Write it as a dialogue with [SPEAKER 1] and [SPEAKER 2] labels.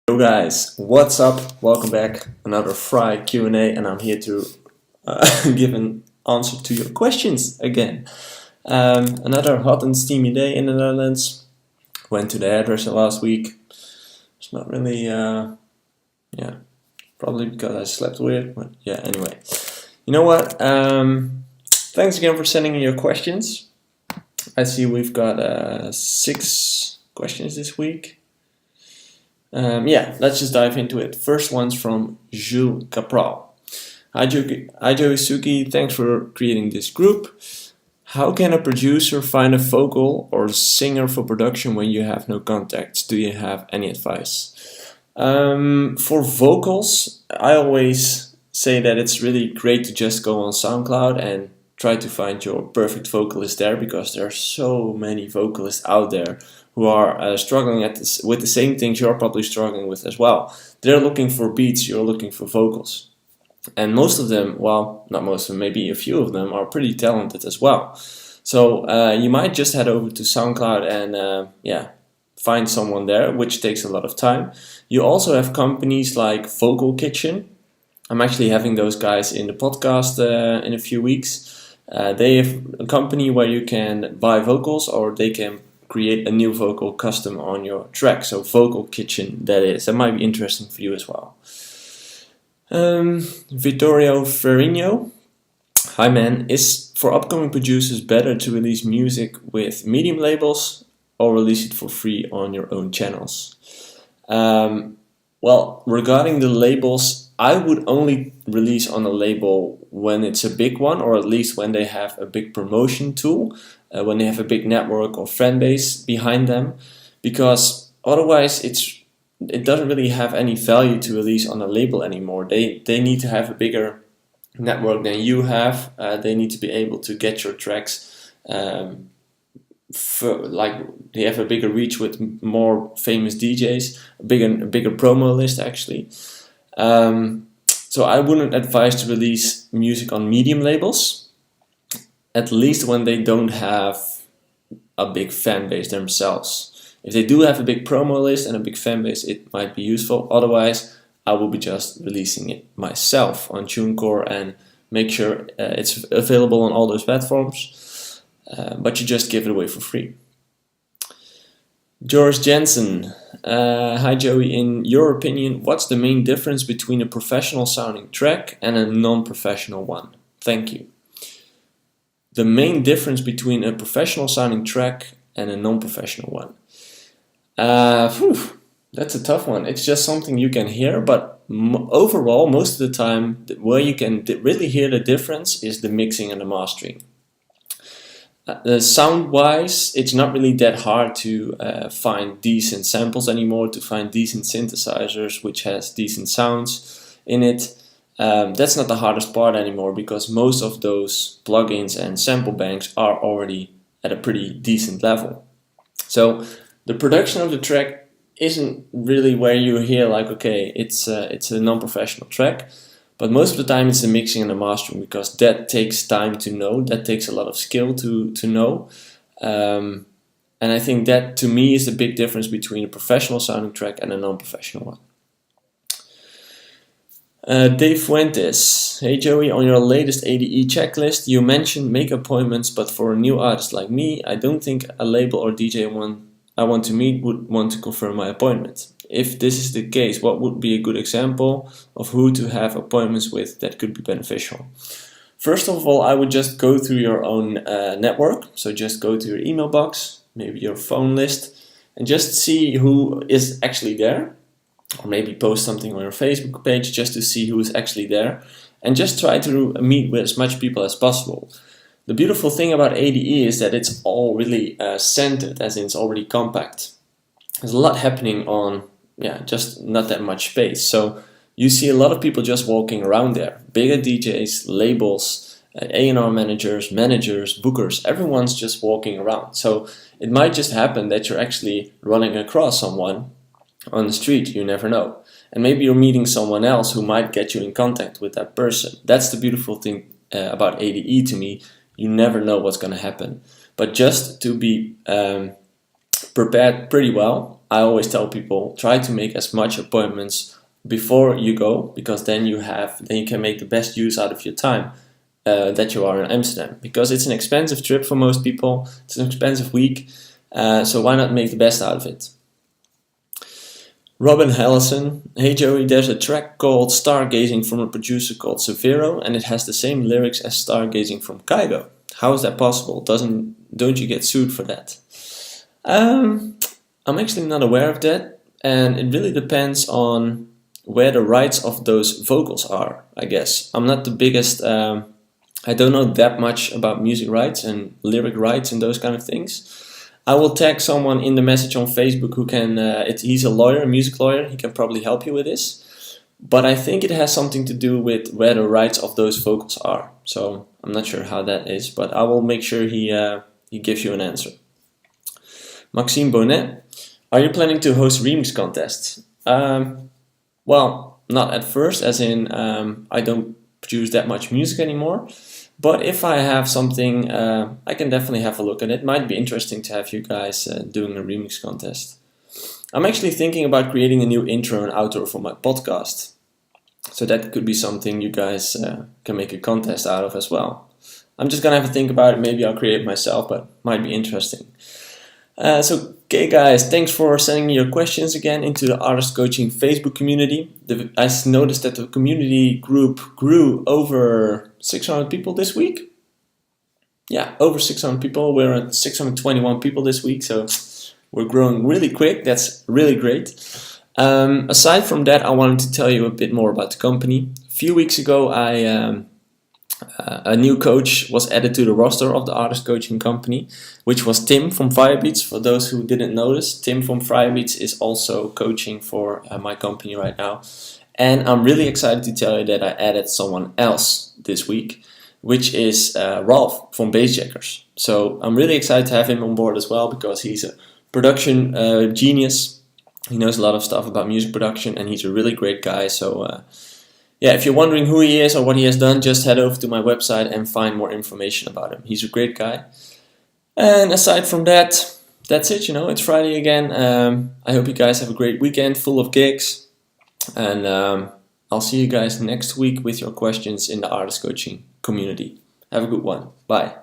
[SPEAKER 1] Yo guys, what's up? Welcome back. Another FRI-Q&A, and I'm here to give an answer to your questions again. Another hot and steamy day in the Netherlands. Went to the hairdresser last week. It's not really, probably because I slept weird, but yeah, anyway. You know what? Thanks again for sending in your questions. I see we've got 6 questions this week. Let's just dive into it. First one's from Jules Capral. Hi JoeySuki, thanks for creating this group. How can a producer find a vocal or singer for production when you have no contacts? Do you have any advice? For vocals, I always say that it's really great to just go on SoundCloud and try to find your perfect vocalist there, because there are so many vocalists out there who are struggling with the same things you're probably struggling with as well. They're looking for beats, you're looking for vocals. And most of them, well, not most of them, maybe a few of them are pretty talented as well. So you might just head over to SoundCloud and find someone there, which takes a lot of time. You also have companies like Vocal Kitchen. I'm actually having those guys in the podcast in a few weeks. They have a company where you can buy vocals, or they can create a new vocal custom on your track. So Vocal Kitchen, that might be interesting for you as well. Vittorio Ferrigno. Hi man, is for upcoming producers better to release music with medium labels or release it for free on your own channels? Well, regarding the labels, I would only release on a label when it's a big one, or at least when they have a big promotion tool, when they have a big network or fan base behind them, because otherwise it doesn't really have any value to release on a label anymore. They need to have a bigger network than you have. They need to be able to get your tracks they have a bigger reach with more famous DJs, a bigger promo list actually. So I wouldn't advise to release music on medium labels, at least when they don't have a big fan base themselves. If they do have a big promo list and a big fan base, it might be useful. Otherwise, I will be just releasing it myself on TuneCore and make sure it's available on all those platforms. But you just give it away for free. George Jensen. Hi Joey, in your opinion, what's the main difference between a professional sounding track and a non-professional one? Thank you. The main difference between a professional sounding track and a non-professional one. That's a tough one. It's just something you can hear, but overall, most of the time, where you can really hear the difference is the mixing and the mastering. Sound-wise, it's not really that hard to find decent samples anymore, to find decent synthesizers which has decent sounds in it. That's not the hardest part anymore, because most of those plugins and sample banks are already at a pretty decent level. So the production of the track isn't really where you hear like, okay, it's a non-professional track. But most of the time it's the mixing and the mastering, because that takes time to know, that takes a lot of skill to know. And I think that, to me, is the big difference between a professional sounding track and a non-professional one. Dave Fuentes. Hey Joey, on your latest ADE checklist, you mentioned make appointments, but for a new artist like me, I don't think a label or DJ I want to meet would want to confirm my appointment. If this is the case, what would be a good example of who to have appointments with that could be beneficial? First of all, I would just go through your own network. So just go to your email box, maybe your phone list, and just see who is actually there. Or maybe post something on your Facebook page just to see who is actually there. And just try to meet with as much people as possible. The beautiful thing about ADE is that it's all really centered, as in it's already compact. There's a lot happening on just not that much space. So you see a lot of people just walking around there. Bigger DJs, labels, A&R managers, bookers, everyone's just walking around. So it might just happen that you're actually running across someone on the street, you never know. And maybe you're meeting someone else who might get you in contact with that person. That's the beautiful thing about ADE to me. You never know what's going to happen. But just to be prepared pretty well. I always tell people try to make as much appointments before you go, because then you can make the best use out of your time that you are in Amsterdam, because it's an expensive trip for most people. It's an expensive week, so why not make the best out of it? Robin Hellison: hey Joey, there's a track called Stargazing from a producer called Severo, and it has the same lyrics as Stargazing from Kygo. How is that possible? Don't you get sued for that? I'm actually not aware of that, and it really depends on where the rights of those vocals are, I guess. I'm not the biggest, I don't know that much about music rights and lyric rights and those kind of things. I will tag someone in the message on Facebook who can, he's a lawyer, a music lawyer, he can probably help you with this. But I think it has something to do with where the rights of those vocals are. So I'm not sure how that is, but I will make sure he gives you an answer. Maxime Bonnet: are you planning to host remix contests? Well, not at first, as in I don't produce that much music anymore. But if I have something, I can definitely have a look at it. Might be interesting to have you guys doing a remix contest. I'm actually thinking about creating a new intro and outro for my podcast. So that could be something you guys can make a contest out of as well. I'm just gonna have to think about it. Maybe I'll create it myself, but might be interesting. Okay guys, thanks for sending me your questions again into the Artist Coaching Facebook community. I noticed that the community group grew over 600 people this week. Yeah, over 600 people. We're at 621 people this week, so we're growing really quick. That's really great. Aside from that, I wanted to tell you a bit more about the company. A few weeks ago, a new coach was added to the roster of the Artist Coaching company, which was Tim from Firebeats. For those who didn't notice, Tim from Firebeats is also coaching for my company right now. And I'm really excited to tell you that I added someone else this week, which is Ralph from Bassjackers. So I'm really excited to have him on board as well, because he's a production genius. He knows a lot of stuff about music production, and he's a really great guy. So yeah, if you're wondering who he is or what he has done, just head over to my website and find more information about him. He's a great guy. And aside from that, that's it. It's Friday again. I hope you guys have a great weekend full of gigs. And I'll see you guys next week with your questions in the Artist Coaching community. Have a good one. Bye.